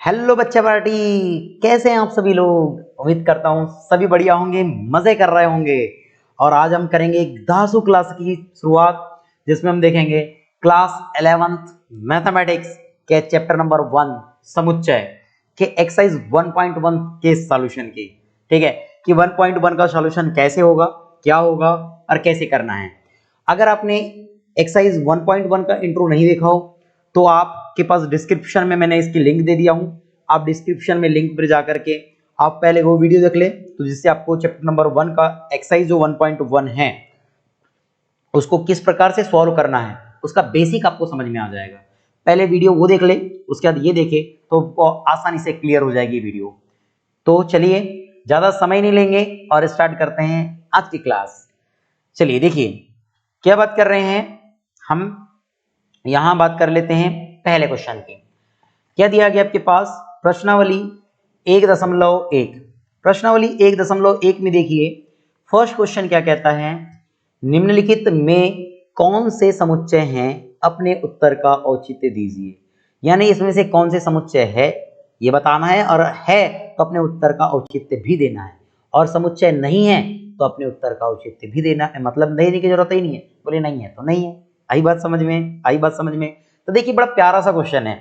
Hello बच्चा party, कैसे हैं आप सभी लोग। उम्मीद करता हूँ सभी बढ़िया होंगे, मजे कर रहे होंगे। और आज हम करेंगे एक दासू क्लास की शुरुआत, जिसमें हम देखेंगे क्लास 11th मैथमेटिक्स के चैप्टर नंबर 1 समुच्चय के एक्सरसाइज 1.1 के सॉल्यूशन की। ठीक है कि 1.1 का सॉल्यूशन कैसे होगा, क्या होगा और कैसे करना है। अगर आपने एक्सरसाइज 1.1 का इंट्रो नहीं देखा हो तो आपके पास डिस्क्रिप्शन में मैंने इसकी लिंक दे दिया हूं। आप डिस्क्रिप्शन में लिंक पर जाकर के आप पहले वो वीडियो देख ले, तो जिससे आपको चैप्टर नंबर 1 का एक्सरसाइज जो 1.1 है उसको किस प्रकार से सॉल्व करना है उसका बेसिक आपको समझ में आ जाएगा। पहले वीडियो वो देख ले, उसके बाद ये देखे तो आसानी से क्लियर हो जाएगी वीडियो। तो चलिए ज्यादा समय नहीं लेंगे और स्टार्ट करते हैं आज की क्लास। चलिए देखिए क्या बात कर रहे हैं हम। यहां बात कर लेते हैं पहले क्वेश्चन की। क्या दिया गया आपके पास, प्रश्नावली 1.1। प्रश्नावली 1.1 में देखिए फर्स्ट क्वेश्चन क्या कहता है, निम्नलिखित में कौन से समुच्चय हैं, अपने उत्तर का औचित्य दीजिए। यानी इसमें से कौन से समुच्चय है ये बताना है, और है तो अपने उत्तर का औचित्य भी देना है, और समुच्चय नहीं है तो अपने उत्तर का औचित्य भी देना है। मतलब देने की जरूरत ही नहीं है, बोले नहीं है तो नहीं है। आई बात समझ में, आई बात समझ में। तो देखिए बड़ा प्यारा सा क्वेश्चन है।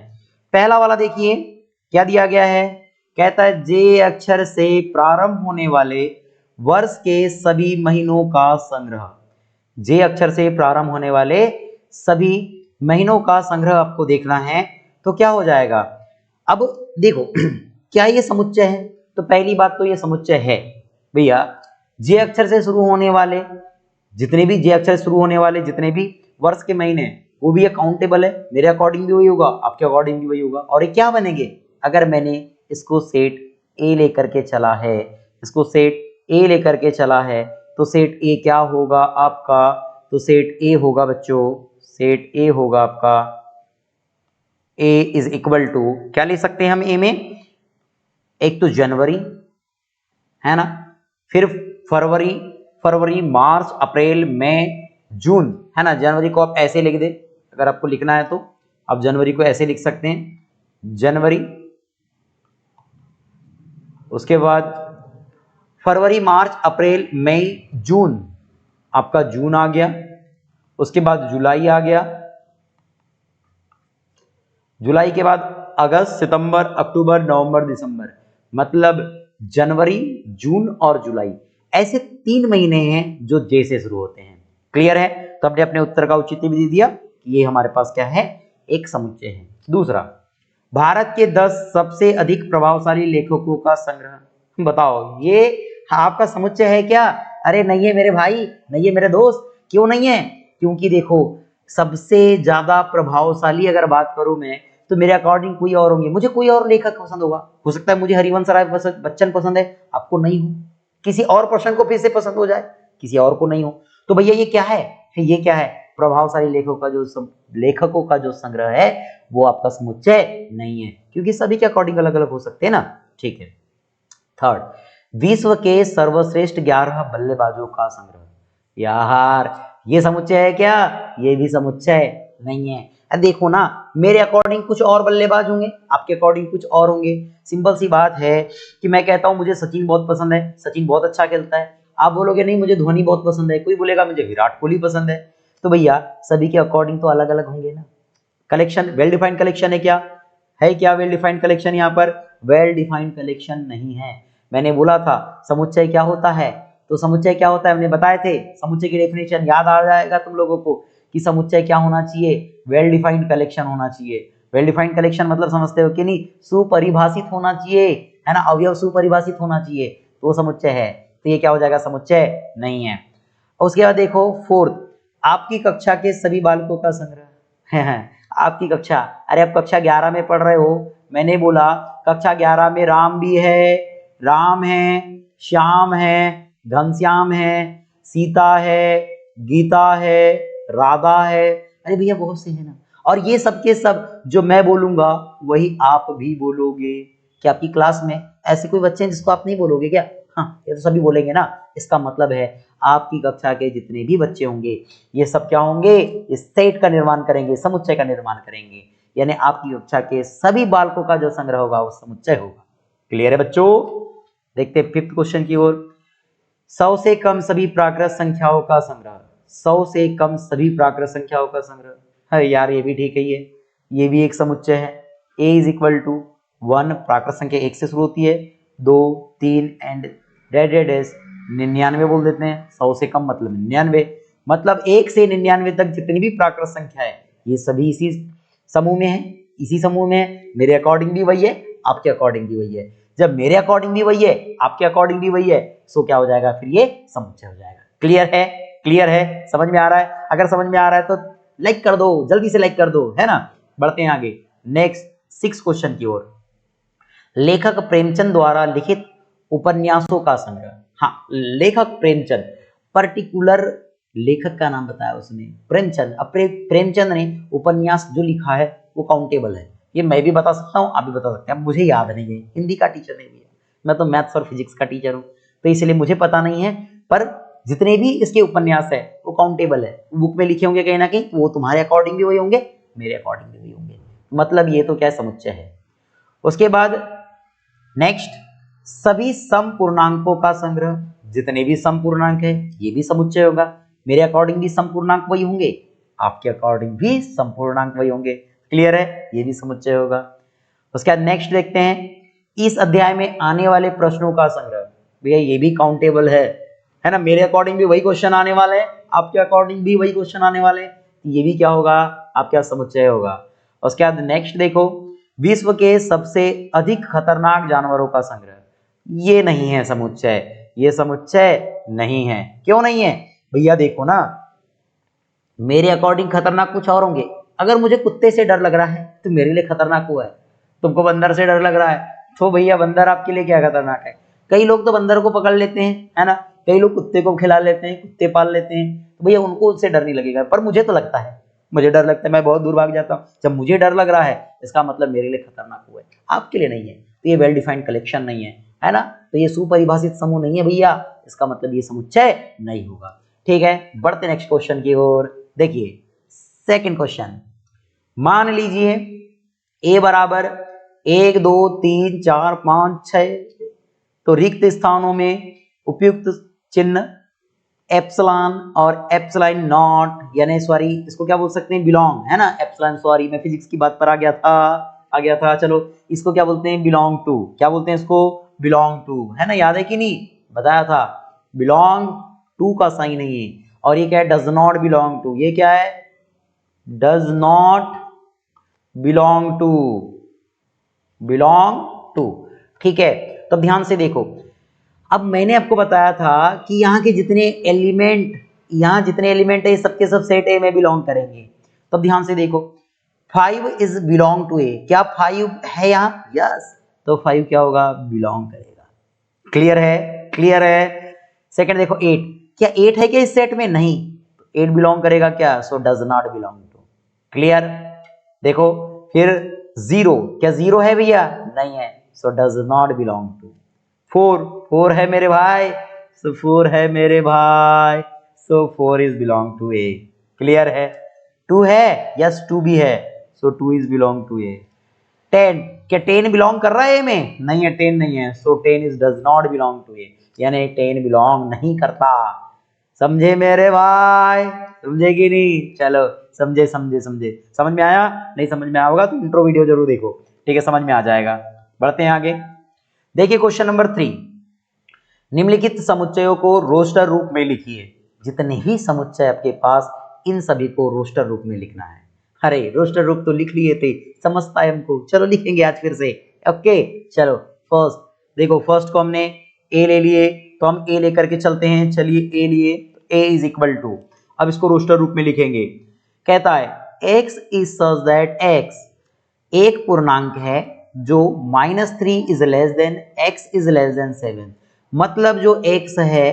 पहला वाला देखिए क्या दिया गया है, कहता है जे अक्षर से प्रारंभ होने वाले वर्ष के सभी महीनों का संग्रह। जे अक्षर से प्रारंभ होने वाले सभी महीनों का संग्रह आपको देखना है। तो क्या हो जाएगा, अब देखो क्या ये समुच्चय है, तो पहली बात तो ये समुच्चय है भैया। जे अक्षर से शुरू होने वाले जितने भी जे अक्षर से शुरू होने वाले जितने भी वर्ष के महीने वो भी अकाउंटेबल है। मेरे अकॉर्डिंग भी वही होगा, आपके अकॉर्डिंग भी वही होगा। और ये क्या बनेंगे, अगर मैंने इसको सेट ए लेकर के चला है, इसको सेट ए लेकर के चला है, तो सेट ए क्या होगा आपका, तो सेट ए होगा बच्चों, सेट ए होगा आपका, ए इज इक्वल टू क्या ले सकते हैं हम ए में, एक तो जनवरी है ना, फिर फरवरी, फरवरी मार्च अप्रैल मई जून है ना। जनवरी को आप ऐसे लिख दे, अगर आपको लिखना है तो आप जनवरी को ऐसे लिख सकते हैं, जनवरी। उसके बाद फरवरी मार्च अप्रैल मई जून, आपका जून आ गया। उसके बाद जुलाई आ गया, जुलाई के बाद अगस्त सितंबर अक्टूबर नवंबर दिसंबर। मतलब जनवरी जून और जुलाई ऐसे 3 महीने हैं जो जे से शुरू होते हैं। क्लियर है, तो हमने अपने उत्तर का औचित्य भी दे दिया कि ये हमारे पास क्या है, एक समुच्चय है। दूसरा, भारत के 10 सबसे अधिक प्रभावशाली लेखकों का संग्रह। बताओ ये आपका समुच्चय है क्या। अरे नहीं है मेरे भाई, नहीं है मेरे दोस्त। क्यों नहीं है, क्योंकि देखो सबसे ज्यादा प्रभावशाली अगर बात करूं मैं तो मेरे अकॉर्डिंग कोई और होंगे, मुझे कोई और लेखक पसंद होगा। हो सकता है मुझे हरिवंश राय बच्चन पसंद है, आपको नहीं हो, किसी और पर्सन को फिर से पसंद हो जाए, किसी और को नहीं हो। तो भैया ये क्या है, ये क्या है, प्रभावशाली लेखकों का जो संग्रह है वो आपका समुच्चय नहीं है, क्योंकि सभी के अकॉर्डिंग अलग अलग हो सकते हैं ना। ठीक है। थर्ड, विश्व के सर्वश्रेष्ठ 11 बल्लेबाजों का संग्रह। यार ये समुच्चय है क्या, ये भी समुच्चय नहीं है। देखो ना, मेरे अकॉर्डिंग कुछ और बल्लेबाज होंगे, आपके अकॉर्डिंग कुछ और होंगे। सिंपल सी बात है कि मैं कहता हूं मुझे सचिन बहुत पसंद है, सचिन बहुत अच्छा खेलता है। आप बोलोगे नहीं मुझे धोनी बहुत पसंद है, कोई बोलेगा मुझे विराट कोहली पसंद है। तो भैया सभी के अकॉर्डिंग तो अलग अलग होंगे ना। कलेक्शन वेल डिफाइंड कलेक्शन है क्या, है क्या वेल डिफाइंड कलेक्शन, यहाँ पर वेल डिफाइंड कलेक्शन नहीं है। मैंने बोला था समुच्चय क्या होता है, तो समुच्चय क्या होता है हमने बताए थे। समुच्चय की डेफिनेशन याद आ जाएगा तुम लोगों को कि समुच्चय क्या होना चाहिए, वेल डिफाइंड कलेक्शन होना चाहिए। वेल डिफाइंड कलेक्शन मतलब समझते हो कि नहीं, सुपरिभाषित होना चाहिए, है ना, अवयव सुपरिभाषित होना चाहिए, तो वो समुच्चय है। तो ये क्या हो जाएगा, समुच्चय नहीं है। उसके बाद देखो फोर्थ, आपकी कक्षा के सभी बालकों का संग्रह है। आपकी कक्षा, अरे आप कक्षा 11 में पढ़ रहे हो, मैंने बोला कक्षा 11 में राम भी है, राम है, श्याम है, घनश्याम है, सीता है, गीता है, राधा है। अरे भैया बहुत से है ना। और ये सब के सब जो मैं बोलूंगा वही आप भी बोलोगे। क्या आपकी क्लास में ऐसे कोई बच्चे हैं जिसको आप नहीं बोलोगे क्या, हाँ ये तो सभी बोलेंगे ना। इसका मतलब है आपकी कक्षा के जितने भी बच्चे होंगे ये सब क्या होंगे, इस सेट का निर्माण करेंगे, समुच्चय का निर्माण करेंगे। यानी आपकी कक्षा के सभी बालकों का जो संग्रह होगा वो समुच्चय होगा। क्लियर है बच्चों? देखते हैं फिफ्थ क्वेश्चन की ओर। 100 से कम सभी प्राकृत संख्याओं का संग्रह। 100 से कम सभी प्राकृत संख्याओं का संग्रह है यार, ये भी ठीक है, ये भी एक समुच्चय है। a इज इक्वल टू 1, प्राकृत संख्या 1 से शुरू होती है, 2 3 एंड डेड 99 बोल देते हैं। 100 से कम मतलब 99, मतलब 1 से 99 तक जितनी भी प्राकृत संख्या है ये सभी इसी समूह में है, इसी समूह में है। मेरे अकॉर्डिंग भी वही है, आपके अकॉर्डिंग भी वही है। जब मेरे अकॉर्डिंग भी वही है, आपके अकॉर्डिंग भी वही है, सो क्या हो जाएगा फिर ये समुच्चय हो जाएगा। क्लियर है? क्लियर है? समझ में आ रहा है? अगर समझ में आ रहा है तो लाइक कर दो, जल्दी से लाइक कर दो, है ना। बढ़ते हैं आगे नेक्स्ट 6 क्वेश्चन की ओर। लेखक प्रेमचंद द्वारा लिखित उपन्यासों का संग्रह। हाँ, लेखक प्रेमचंद, पर्टिकुलर लेखक का नाम बताया उसने, प्रेमचंद। अब प्रेमचंद ने उपन्यास जो लिखा है वो काउंटेबल है। ये मैं भी बता सकता हूँ, आप भी बता सकते हैं। मुझे याद नहीं है, हिंदी का टीचर नहीं है, मैं तो मैथ्स और फिजिक्स का टीचर हूँ, तो इसलिए मुझे पता नहीं है। पर जितने भी इसके उपन्यास है वो काउंटेबल है, बुक में लिखे होंगे कहीं ना कहीं, वो तुम्हारे अकॉर्डिंग भी वही होंगे, मेरे अकॉर्डिंग भी वही होंगे। मतलब ये तो क्या समुच्चय है। उसके बाद नेक्स्ट, सभी सम पूर्णांकों का संग्रह। जितने भी सम पूर्णांक है ये भी समुच्चय होगा। मेरे अकॉर्डिंग भी सम पूर्णांक वही होंगे, आपके अकॉर्डिंग भी सम पूर्णांक वही होंगे। क्लियर है? ये भी समुच्चय होगा। उसके बाद नेक्स्ट देखते हैं, इस अध्याय में आने वाले प्रश्नों का संग्रह। भैया ये भी काउंटेबल है ना। मेरे अकॉर्डिंग भी वही क्वेश्चन आने वाले हैं, आपके अकॉर्डिंग भी वही क्वेश्चन आने वाले हैं, ये भी क्या होगा, आपका समुच्चय होगा। उसके बाद नेक्स्ट देखो, विश्व के सबसे अधिक खतरनाक जानवरों का संग्रह। ये नहीं है समुच्चय, ये समुच्चय नहीं है। क्यों नहीं है भैया? देखो ना, मेरे अकॉर्डिंग खतरनाक कुछ और होंगे। अगर मुझे कुत्ते से डर लग रहा है तो मेरे लिए खतरनाक हुआ है, तुमको बंदर से डर लग रहा है तो भैया बंदर आपके लिए क्या खतरनाक है। कई लोग तो बंदर को पकड़ लेते हैं, है ना, कई लोग कुत्ते को खिला लेते हैं, कुत्ते पाल लेते हैं, तो भैया उनको उससे डर नहीं लगेगा। पर मुझे तो लगता है, मुझे डर लगता है, मैं बहुत दूर भाग जाता हूँ। जब मुझे डर लग रहा है इसका मतलब मेरे लिए खतरनाक हुआ है, आपके लिए नहीं है। तो ये वेल डिफाइंड कलेक्शन नहीं है ना, तो ये सुपरिभाषित समूह नहीं है भैया, इसका मतलब ये समुच्चय नहीं होगा। ठीक है, बढ़ते नेक्स्ट क्वेश्चन की ओर। देखिए सेकंड क्वेश्चन, मान लीजिए a बराबर 1 2 3 4 5 6, तो रिक्त स्थानों में उपयुक्त चिन्ह एप्सिलॉन और एप्सिलॉन नॉट, यानी सॉरी इसको क्या बोल सकते हैं, बिलोंग, है ना। एप्सिलॉन, सॉरी मैं फिजिक्स की बात पर आ गया था। चलो इसको क्या बोलते हैं, बिलोंग टू। क्या बोलते हैं इसको, बिलोंग टू, है ना। याद है कि नहीं, बताया था। बिलोंग टू का साइन नहीं है। और ये क्या है, डज नॉट बिलोंग टू। ये क्या है, does not belong to, belong to. ठीक है, तो ध्यान से देखो, अब मैंने आपको बताया था कि यहाँ के जितने एलिमेंट, यहाँ जितने एलिमेंट है सबके सब सेट ए में बिलोंग करेंगे। तो ध्यान से देखो, 5 इज बिलोंग टू ए। क्या 5 है यहाँ? यस, तो 5 क्या होगा, बिलोंग करेगा। क्लियर है? क्लियर है। सेकंड देखो 8, क्या 8 है क्या इस सेट में? नहीं, 8 बिलोंग करेगा क्या, so does not belong to. Clear. देखो फिर 0, क्या 0 है भैया? नहीं है, so does not belong to. 4 है मेरे भाई, सो 4 है मेरे भाई, so 4 is belong to A. Clear है। 2 है, यस 2 भी है, so 2 is belong to A. 10, क्या 10 बिलोंग कर रहा है ए में? नहीं है, 10 नहीं है, so 10 is does not belong to A, यानी 10 बिलोंग नहीं करता। समझे मेरे भाई? समझे कि नहीं? चलो समझे समझे समझे, समझ में आया? नहीं समझ में आया होगा तो इंट्रो वीडियो जरूर देखो, ठीक है, समझ में आ जाएगा। बढ़ते हैं आगे। देखिए क्वेश्चन नंबर 3, निम्नलिखित समुच्चयों को रोस्टर रूप में लिखिए। जितने भी समुच्चय आपके पास, इन सभी को रोस्टर रूप में लिखना है। अरे रोस्टर रूप तो लिख लिए थे, समझता है हमको, चलो लिखेंगे आज फिर से। ओके चलो, फर्स्ट देखो, फर्स्ट को हमने ए ले लिए, तो हम ए लेकर के चलते हैं। चलिए ए लिए, ए इज इक्वल टू, अब इसको रोस्टर रूप में लिखेंगे। कहता है x is such that x एक पूर्णांक है जो -3 is less then x is less then 7। मतलब जो x है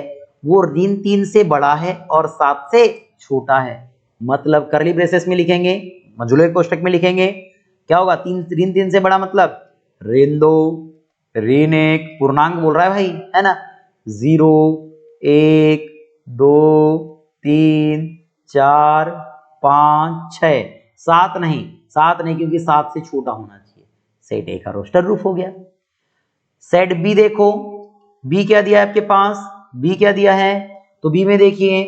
वो ऋण 3 से बड़ा है और 7 से छोटा है। मतलब करली ब्रेसेस में लिखेंगे, मजूले कोष्टक में लिखेंगे, क्या होगा, ऋण 3 से बड़ा मतलब ऋण 2, ऋण 1, पूर्णांक बोल रहा है भाई, है ना। 0 1 2 3 4 5 6, 7 नहीं, 7 नहीं, क्योंकि 7 से छोटा होना चाहिए। सेट ए का रोस्टर रूफ हो गया। सेट बी देखो, बी क्या दिया है आपके पास, बी क्या दिया है, तो बी में देखिए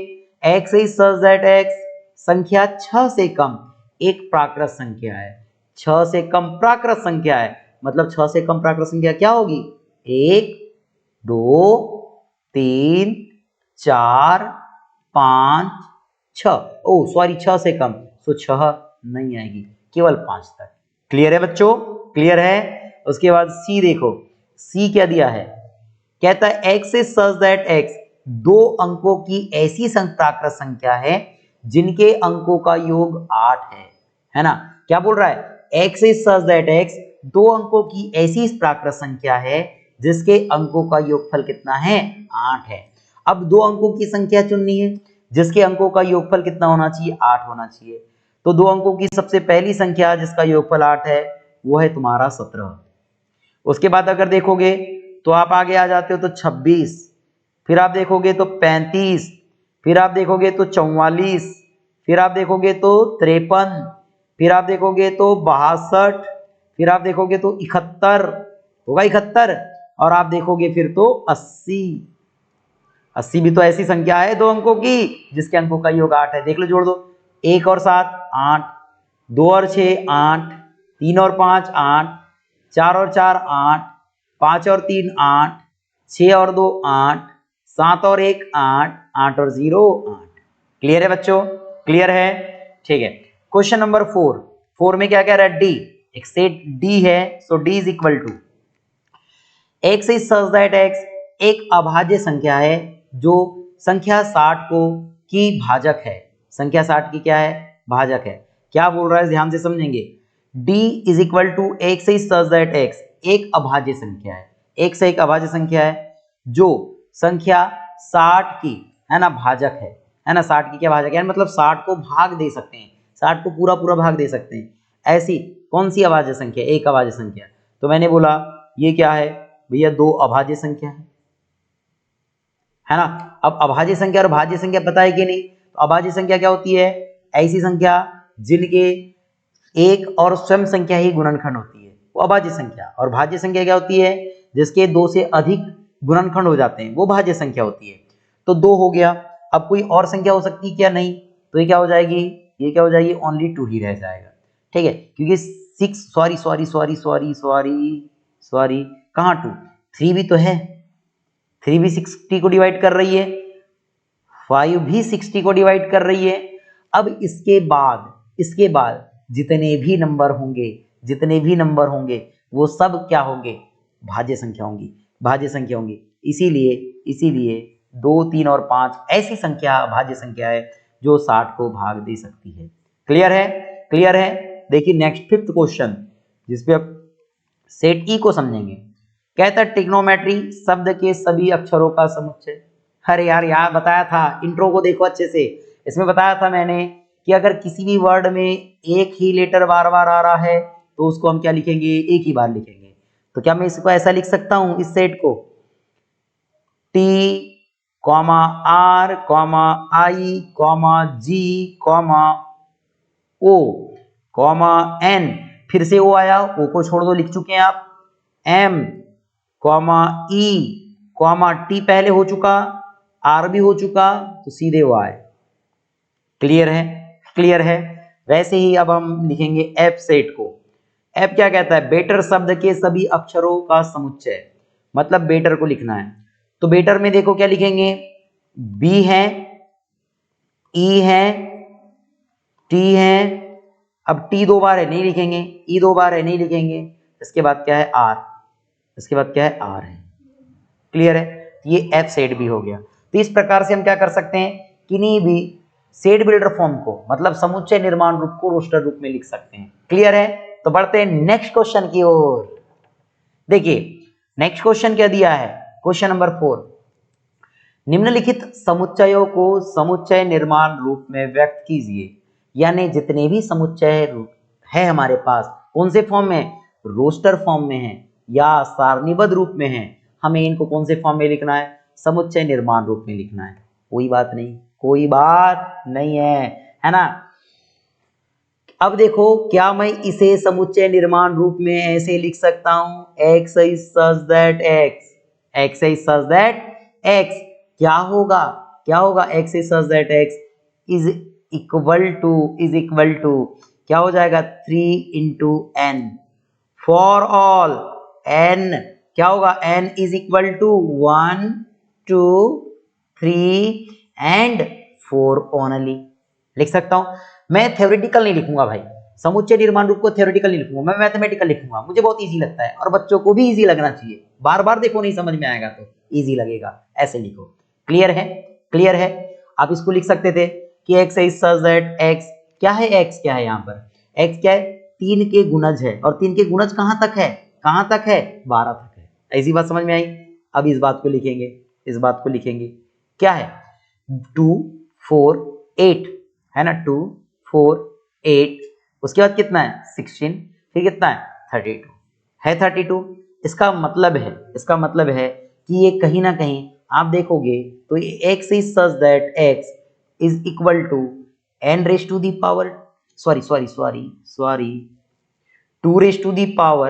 x is such that x, संख्या 6 से कम एक प्राकृत संख्या है। 6 से कम प्राकृत संख्या है, मतलब 6 से कम प्राकृत संख्या क्या होगी, 1 2 3 4 5 6, ओ सॉरी 6 से कम, सो 6 नहीं आएगी, केवल 5 तक। क्लियर है बच्चों, क्लियर है। उसके बाद सी देखो, सी क्या दिया है, कहता है x is such that x, 2 अंकों की ऐसी प्राकृत संख्या है जिनके अंकों का योग 8 है ना। क्या बोल रहा है, x is such that x, 2 अंकों की ऐसी प्राकृत संख्या है जिसके अंकों का योगफल कितना है, 8 है। अब 2 अंकों की संख्या चुननी है जिसके अंकों का योगफल कितना होना चाहिए, 8 होना चाहिए। तो 2 अंकों की सबसे पहली संख्या जिसका योगफल 8 है वो है तुम्हारा 17। उसके बाद अगर देखोगे तो आप आगे आ जाते हो तो 26, फिर आप देखोगे तो 35, फिर आप देखोगे तो 44, फिर आप देखोगे तो 53, फिर आप देखोगे तो 62, फिर आप देखोगे तो 71 होगा, 71, और आप देखोगे फिर तो 80। 80 भी तो ऐसी संख्या है 2 अंकों की जिसके अंकों का योग 8 है। देख लो, जोड़ दो, 1 और 7 8, 2 और 6 8, 3 और 5 8, 4 और 4 8, 5 और 3 8, 6 और 2 8, 7 और 1 8, 8 और 0 8। क्लियर है बच्चों, क्लियर है, ठीक है। क्वेश्चन नंबर 4 में क्या कह रहा है, डी, एक सेट डी है, so D is equal to x is such that x, एक अभाज्य संख्या है जो संख्या 60 को की भाजक है। संख्या 60 की क्या है, भाजक है। क्या बोल रहा है, ध्यान से समझेंगे। d is equal to x is such that x, एक अभाज्य संख्या है, एक से एक अभाज्य संख्या है जो संख्या 60 की है ना भाजक है ना। 60 की क्या भाजक है, मतलब 60 को भाग दे सकते हैं, 60 को पूरा पूरा भाग दे सकते हैं। ऐसी कौन सी अभाज्य संख्या, एक अभाज्य संख्या। तो मैंने बोला ये क्या है भैया, 2 अभाज्य संख्या है ना। अब अभाज्य संख्या और भाज्य संख्या पता है कि नहीं, तो अभाज्य संख्या क्या होती है, ऐसी संख्या जिनके एक और स्वयं संख्या ही गुणनखंड होती है, वो अभाज्य संख्या। और भाज्य संख्या क्या होती है, जिसके 2 से अधिक गुणनखंड हो जाते हैं, वो भाज्य संख्या होती है। तो 2 हो गया। अब कोई और संख्या हो सकती है क्या, नहीं, तो ये क्या हो जाएगी, ये क्या हो जाएगी, ओनली 2 ही रह जाएगा, ठीक है। क्योंकि 6 सॉरी कहाँ 2, 3 भी तो है, 3 भी 60 को डिवाइड कर रही है, 5 भी 60 को डिवाइड कर रही है। अब इसके बाद जितने भी नंबर होंगे वो सब क्या होंगे, भाज्य संख्या होंगी। इसीलिए 2 3 और 5 ऐसी संख्या भाज्य संख्या है जो 60 को भाग दे सकती है। क्लियर है। देखिए नेक्स्ट 5th क्वेश्चन, जिसपे अब सेट ई को समझेंगे। कहता है ट्रिग्नोमेट्री शब्द के सभी अक्षरों का समुच्चय। अरे यार बताया था, इंट्रो को देखो अच्छे से, इसमें बताया था मैंने कि अगर किसी भी वर्ड में एक ही लेटर बार बार आ रहा है तो उसको हम क्या लिखेंगे, एक ही बार लिखेंगे। तो क्या मैं इसको ऐसा लिख सकता हूं, इस सेट को T, R, I, G, O, N, फिर से O आया, O को छोड़ दो, लिख चुके हैं आप, M, E, T पहले हो चुका, R भी हो चुका, तो सीधे वो आए। क्लियर है। वैसे ही अब हम लिखेंगे F सेट को। F क्या कहता है, बेटर शब्द के सभी अक्षरों का समुच्चय, मतलब बेटर को लिखना है। तो बेटर में देखो क्या लिखेंगे, B है, E है, T है, अब T 2 बार है नहीं लिखेंगे, E 2 बार है नहीं लिखेंगे, इसके बाद क्या है R है। क्लियर है, ये F सेट भी हो गया। तो इस प्रकार से हम क्या कर सकते हैं, किन्हीं भी सेट बिल्डर फॉर्म को, मतलब समुच्चय निर्माण रूप को रोस्टर रूप में लिख सकते हैं। क्लियर है, तो बढ़ते हैं नेक्स्ट क्वेश्चन की ओर। देखिए नेक्स्ट क्वेश्चन क्या दिया है, क्वेश्चन नंबर 4, निम्नलिखित समुच्चयों को समुच्चय निर्माण रूप में व्यक्त कीजिए। यानी जितने भी समुच्चय है हमारे पास, कौन से फॉर्म में, रोस्टर फॉर्म में है या सारणीबद्ध रूप में है, हमें इनको कौन से फॉर्म में लिखना है, समुच्चय निर्माण रूप में लिखना है। कोई बात नहीं है ना। अब देखो, क्या मैं इसे समुच्चय निर्माण रूप में ऐसे लिख सकता हूं, x is such that x is such that x क्या होगा, क्या होगा, x is such that x is equal to क्या हो जाएगा 3 into n for all n क्या होगा, n is equal to 1 2 3 and 4 only. लिख सकता हूं, मैं थ्योरेटिकल नहीं लिखूंगा भाई, समुच्चय निर्माण रूप को थ्योरेटिकल नहीं लिखूंगा, मैं मैथमेटिकल लिखूंगा, मुझे बहुत इजी लगता है और बच्चों को भी इजी लगना चाहिए। बार बार देखो, नहीं समझ में आएगा तो इजी लगेगा, ऐसे लिखो। क्लियर है, क्लियर है। आप इसको लिख सकते थे कि x is such that x क्या है, x क्या है, यहाँ पर x क्या है, 3 के गुणज है, और 3 के गुणज कहां तक है, कहां तक है, 12 तक है। ऐसी बात समझ में आई। अब इस बात को लिखेंगे, इस बात को लिखेंगे, क्या है 2 4 8 है ना, 2 4 8, उसके बाद कितना है 16, फिर कितना है 32 है, 32। इसका मतलब है, इसका मतलब है कि ये कहीं ना कहीं आप देखोगे तो ये x is such that x is equal to n raised to the power sorry 2 raised to the power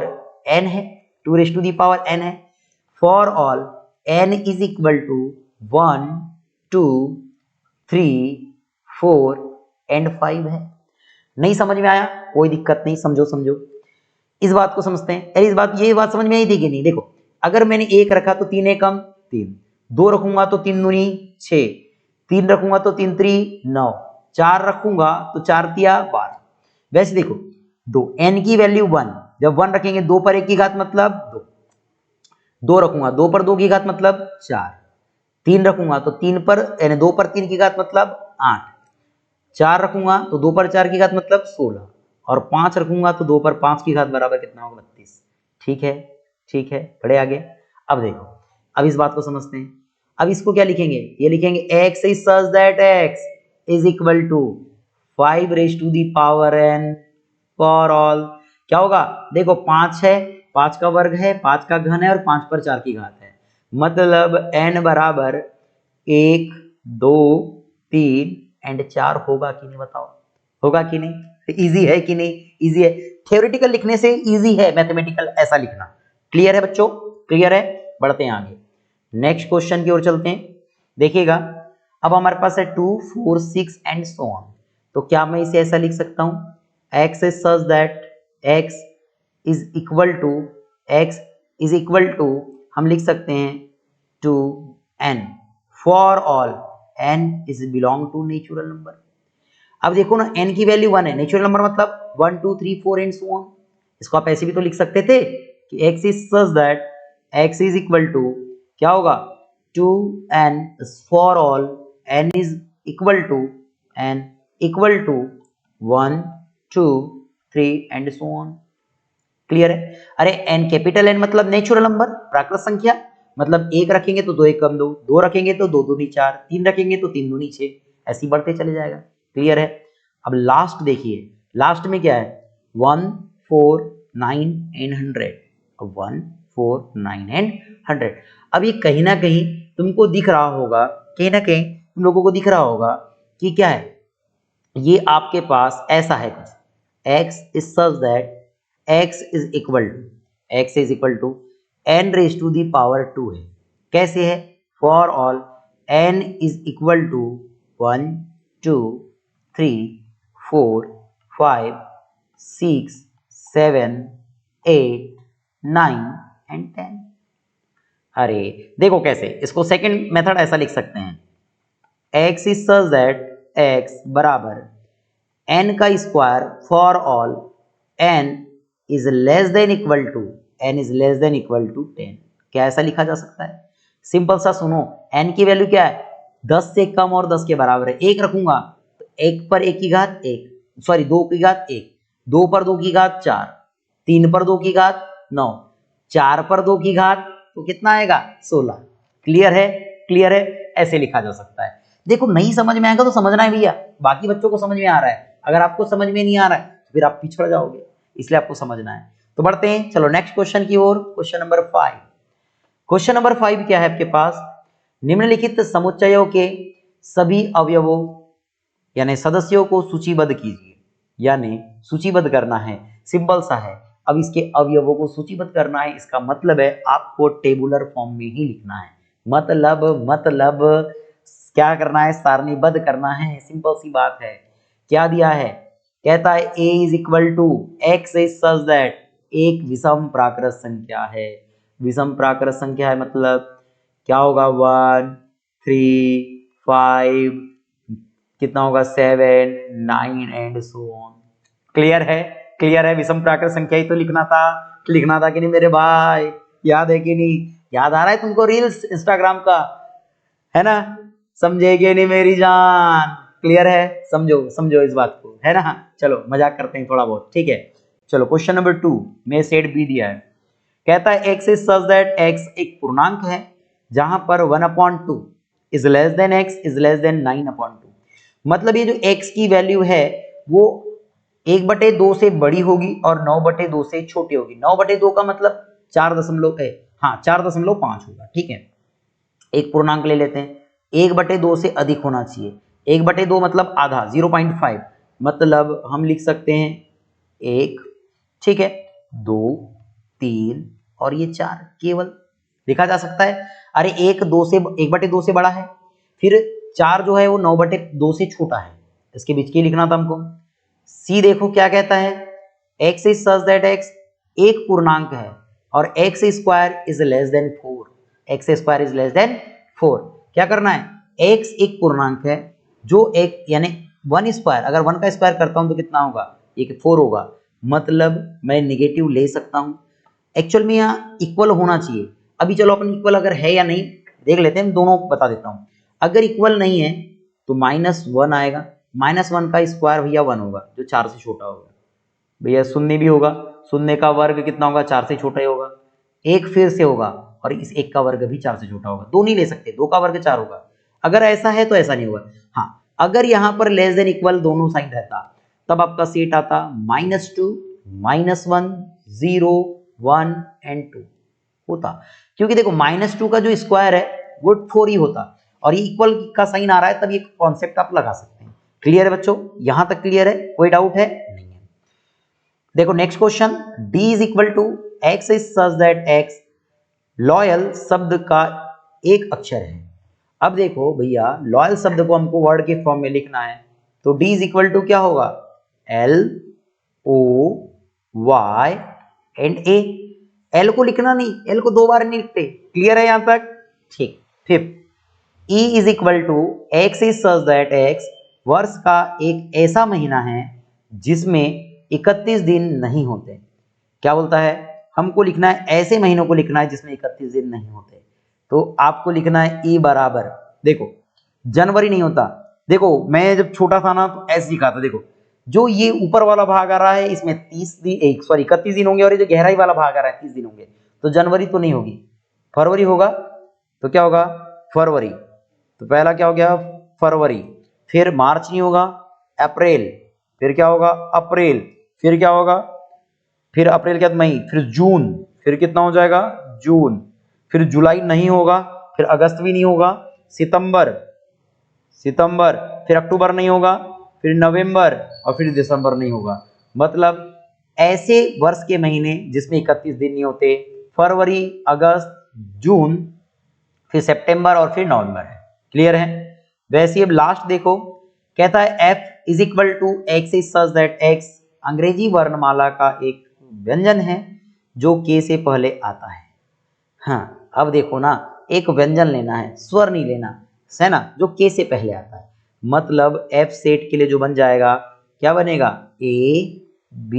n है, 2 raised to the power n है, for all n is equal to 1 2 3 4 and 5 है। नहीं समझ में आया, कोई दिक्कत नहीं, समझो समझो, इस बात को समझते हैं। अरे इस बात, ये बात समझ में आई थी कि नहीं। देखो, अगर मैंने 1 रखा तो 3 एकम 3, 2 रखूंगा तो 3 दूनी 6, 3 रखूंगा तो 3 3 9, 4 रखूंगा तो 4 तिया 12। वैसे देखो, 2 n की वैल्यू 1, जब 1 रखेंगे 2 पर 1 की घात मतलब 2, 2 रखूंगा 2 पर 2 की घात मतलब 4, 3 रखूंगा तो 3 पर यानी 2 पर 3 की घात मतलब 8, 4 रखूंगा तो 2 पर 4 की घात मतलब 16, और 5 रखूंगा तो 2 पर 5 की घात बराबर कितना होगा 32। ठीक है, ठीक है, बढ़े आगे। अब देखो, अब इस बात को समझते हैं। अब इसको क्या लिखेंगे, ये लिखेंगे x is such that x is equal to 5 raised to the power n for all क्या होगा, देखो 5 है, 5 का वर्ग है, 5 का घन है और 5 पर 4 की घात है, मतलब n बराबर 1 2 3 एंड 4 होगा कि नहीं, बताओ होगा कि नहीं। इजी है कि नहीं, इजी है। थ्योरेटिकल लिखने से इजी है मैथमेटिकल ऐसा लिखना। क्लियर है बच्चों, क्लियर है। बढ़ते हैं आगे, नेक्स्ट क्वेश्चन की ओर चलते हैं। देखिएगा, अब हमारे पास है 2 4 6 एंड सो ऑन। तो क्या मैं इसे ऐसा लिख सकता हूं, x is such that x is equal to हम लिख सकते हैं 2 n for all n is belong to natural number. अब देखो ना, n की वैल्यू 1 है, नेचुरल नंबर मतलब 1 2 3 4 एंड सो ऑन। इसको आप ऐसे भी तो लिख सकते थे कि x is such that x is equal to क्या होगा 2n for all n is equal to 1 2 3 and so on. Clear है। अरे n कैपिटल N मतलब नेचुरल नंबर, प्राकृत संख्या, मतलब 1 रखेंगे तो 2 एकम 2, 2 रखेंगे तो 2 दूनी 4, 3 रखेंगे तो 3 दूनी 6, ऐसे बढ़ते चले जाएगा। क्लियर है। अब लास्ट देखिए, लास्ट में क्या है 1 4 9 एंड 100, 1 4 9 एंड 100। अब ये कहीं ना कहीं तुमको दिख रहा होगा, कहीं ना कहीं तुम लोगों को दिख रहा होगा कि क्या है, ये आपके पास ऐसा है कुछ, x is such that x is equal to n raised to the power 2 है। कैसे है, for all n is equal to 1 2 3 4 5 6 7 8 9 and 10। अरे देखो कैसे, इसको सेकंड मेथड ऐसा लिख सकते हैं, x is such that x बराबर n का square for all n is less than equal to 10। क्या ऐसा लिखा जा सकता है, सिंपल सा सुनो, n की वैल्यू क्या है 10 से कम और 10 के बराबर है। 1 रखूंगा तो 1 पर 1 की घात 1, सॉरी 2 की घात 1, 2 पर 2 की घात 4, 3 पर 2 की घात 9, 4 पर 2 की घात तो कितना आएगा 16। क्लियर है, क्लियर है, ऐसे लिखा जा सकता है। देखो नहीं समझ में आएगा तो समझना है भैया, बाकी बच्चों को समझ में आ रहा है, अगर आपको समझ में नहीं आ रहा है तो फिर आप पिछड़ जाओगे, इसलिए आपको समझना है। तो बढ़ते हैं, चलो नेक्स्ट क्वेश्चन की ओर। Question number 5। क्वेश्चन नंबर 5 क्या है आपके पास, निम्नलिखित समुच्चयों के सभी अवयवों यानी सदस्यों को सूचीबद्ध कीजिए। यानी सूचीबद्ध करना है, सिंपल सा है। अब इसके अवयवों को सूचीबद्ध करना है, इसका मतलब है आपको टेबुलर फॉर्म में ही लिखना है। मतलब क्या करना है, सारणीबद्ध करना है, सिंपल सी बात है। क्या दिया है, कहता है a is equal to x is such that, एक विषम प्राकृत संख्या है। विषम प्राकृत संख्या है मतलब क्या होगा, 1 3 5, कितना होगा 7 9 एंड सो ऑन। क्लियर है, क्लियर है। विषम प्राकृत संख्या ही तो लिखना था कि नहीं मेरे भाई, याद है कि नहीं, याद आ रहा है तुमको रील्स इंस्टाग्राम का, है ना, समझेगे नहीं मेरी जान, क्लियर है, समझो इस बात को, है ना। चलो मजाक करते हैं थोड़ा बहुत, ठीक है। चलो क्वेश्चन नंबर 2 में सेट बी दिया है, कहता है x is such that x एक पूर्णांक है जहां पर 1/2 is less then x is less then 9/2। मतलब ये जो x की वैल्यू है वो 1/2 से बड़ी होगी और 9/2 से छोटी होगी। 9/2 का मतलब 4.5 होगा, ठीक है। एक पूर्णांक ले लेते हैं, 1/2 से अधिक होना चाहिए। 1/2 मतलब आधा, 0.5, मतलब हम लिख सकते हैं 1, ठीक है, 2 3 और ये 4 केवल लिखा जा सकता है। अरे 1/2 से बड़ा है, फिर 4 जो है वो 9/2 से छोटा है, इसके बीच की लिखना था हमको। सी देखो क्या कहता है, x is such that x एक पूर्णांक है और x square is less then 4, x square is less then 4। क्या करना है, x एक पूर्णांक है जो एक यानी 1 स्क्वायर, अगर 1 का स्क्वायर करता हूं तो कितना होगा, ये 4 होगा, मतलब मैं निगेटिव ले सकता हूं। एक्चुअल में यहाँ इक्वल होना चाहिए। अभी चलो अपन इक्वल अगर है या नहीं देख लेते हैं, दोनों बता देता हूं। अगर इक्वल नहीं है तो -1 आएगा, -1 का स्क्वायर भैया 1 होगा जो 4 से छोटा होगा। भैया शून्य भी होगा, शून्य का वर्ग कितना होगा, 4 से छोटा ही होगा। एक फिर से होगा और इस एक का वर्ग भी 4 से छोटा होगा, दो नहीं ले सकते, 2 का वर्ग 4 होगा। अगर ऐसा है तो ऐसा नहीं होगा। हाँ, अगर यहाँ पर लेस देन इक्वल दोनों साइन रहता तब आपका सेट आता -2 -1 0 1 एंड 2 होता, क्योंकि देखो -2 का जो स्क्वायर है वो 4 ही होता और ये इक्वल का साइन आ रहा है, तब ये कॉन्सेप्ट आप लगा सकते हैं। क्लियर है बच्चों, यहां तक क्लियर है, कोई डाउट है नहीं है। देखो next question, d is equal to x is such that x loyal शब्द का एक अक्षर है। अब देखो भैया लॉयल शब्द को हमको वर्ड के फॉर्म में लिखना है, तो d इज इक्वल टू क्या होगा, LOY एंड A। L को लिखना नहीं, L को 2 बार नहीं लिखते, क्लियर है यहां तक, ठीक। Fifth, E is equal to x is such that x वर्ष का एक ऐसा महीना है जिसमें 31 दिन नहीं होते। क्या बोलता है, हमको लिखना है ऐसे महीनों को लिखना है जिसमें 31 दिन नहीं होते, तो आपको लिखना है E बराबर, देखो जनवरी नहीं होता, देखो मैं जब छोटा था ना तो ऐसे लिखा था, देखो जो ये ऊपर वाला भाग आ रहा है इसमें 31 दिन होंगे और ये जो गहराई वाला भाग आ रहा है 30 दिन होंगे, तो जनवरी तो नहीं होगी, फरवरी होगा, तो क्या होगा फरवरी, तो पहला क्या हो गया फरवरी, फिर मार्च नहीं होगा, अप्रैल, फिर क्या होगा अप्रैल, फिर क्या होगा, फिर अप्रैल के बाद मई, फिर जून, फिर कितना हो जाएगा जून, फिर जुलाई नहीं होगा, फिर अगस्त भी नहीं होगा, सितंबर, फिर अक्टूबर नहीं होगा, फिर नवंबर और फिर दिसंबर नहीं होगा। मतलब ऐसे वर्ष के महीने जिसमें 31 दिन नहीं होते, फरवरी, अगस्त, जून, फिर सितंबर और फिर नवंबर है। क्लियर है। वैसे अब लास्ट देखो, कहता है f is equal to x is such that x अंग्रेजी वर्णमाला का एक व्यंजन है जो k से पहले आता है। हाँ अब देखो ना, एक व्यंजन लेना है, स्वर नहीं लेना है ना, जो k से पहले आता है। मतलब f सेट के लिए जो बन जाएगा, क्या बनेगा a b,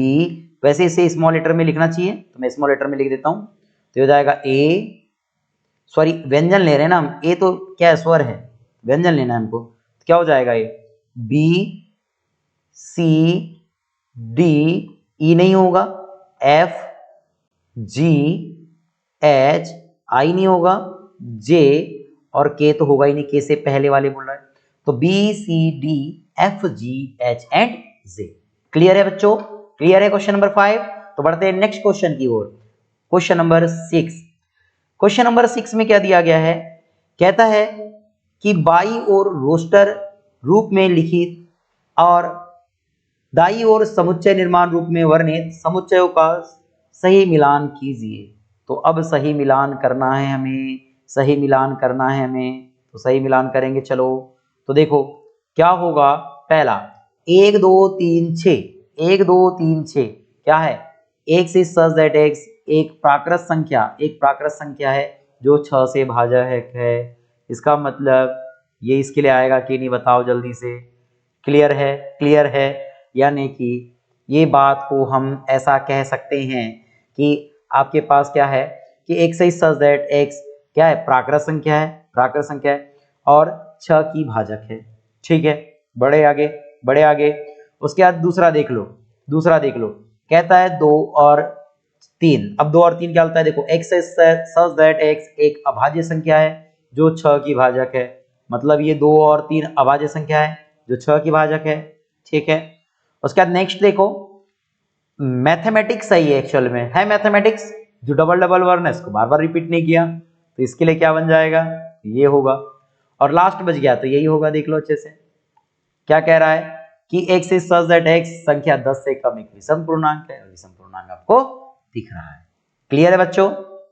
वैसे इसे स्मॉल लेटर में लिखना चाहिए तो मैं स्मॉल लेटर में लिख देता हूं, तो हो जाएगा a, सॉरी व्यंजन ले रहे हैं ना हम, ए तो क्या है स्वर है, व्यंजन लेना है हमको, तो क्या हो जाएगा ये बी सी डी, ई नहीं होगा, एफ जी एच, आई नहीं होगा, जे और के तो होगा ही नहीं, के से पहले वाले बोल रहा है, तो B C D F G H and J. Clear है बच्चों, क्लियर है क्वेश्चन नंबर 5। तो बढ़ते हैं नेक्स्ट क्वेश्चन की ओर, क्वेश्चन नंबर 6। क्वेश्चन नंबर 6 में क्या दिया गया है, कहता है कि बाई और रोस्टर रूप में लिखित और दाई और समुच्चय निर्माण रूप में वर्णित समुच्चयों का सही मिलान कीजिए। तो अब सही मिलान करना है हमें, सही मिलान करना है हमें, तो सही मिलान करेंगे। चलो तो देखो क्या होगा। पहला 1 2 3 6, 1 2 3 6 क्या है? x is such that x एक प्राकृत संख्या है जो 6 से भाजक है। इसका मतलब ये इसके लिए आएगा कि नहीं, बताओ जल्दी से। क्लियर है? क्लियर है। यानी कि ये बात को हम ऐसा कह सकते हैं कि आपके पास क्या है कि x is such that x क्या है? प्राकृत संख्या है, प्राकृत संख्या है और 6 की भाजक है। ठीक है, बड़े आगे, बड़े आगे। उसके बाद दूसरा देख लो, दूसरा देख लो। कहता है 2 और 3। अब 2 और 3 क्या होता है? देखो x is such that x एक अभाज्य संख्या है जो 6 की भाजक है। मतलब ये 2 और 3 अभाज्य संख्या है जो 6 की भाजक है। ठीक है, उसके बाद नेक्स्ट देखो, मैथमेटिक्स सही है, एक्चुअल में है मैथमेटिक्स, जो डबल डबल वर्ड है इसको बार बार रिपीट नहीं किया, तो इसके लिए क्या बन जाएगा? ये होगा। और लास्ट बच गया तो यही होगा, देख लो अच्छे से। क्या कह रहा है कि x is such that x संख्या 10 से कम एक विषम पूर्णांक है, और विषम पूर्णांक आपको दिख रहा है। क्लियर है बच्चों?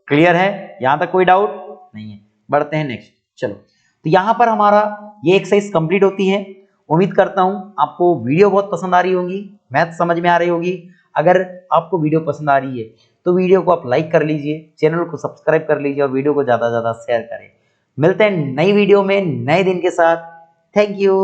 क्लियर है? यहां तक कोई डाउट नहीं है? बढ़ते हैं नेक्स्ट। चलो, तो यहां पर हमारा ये एक्सरसाइज कंप्लीट होती है। उम्मीद करता हूं आपको वीडियो बहुत पसंद आ रही होगी, मैथ समझ में आ रही होगी। अगर आपको वीडियो पसंद आ रही है तो वीडियो को आप लाइक कर लीजिए, चैनल को सब्सक्राइब कर लीजिए और वीडियो को ज्यादा से ज्यादा शेयर करें। मिलते हैं नई वीडियो में नए दिन के साथ। Thank you.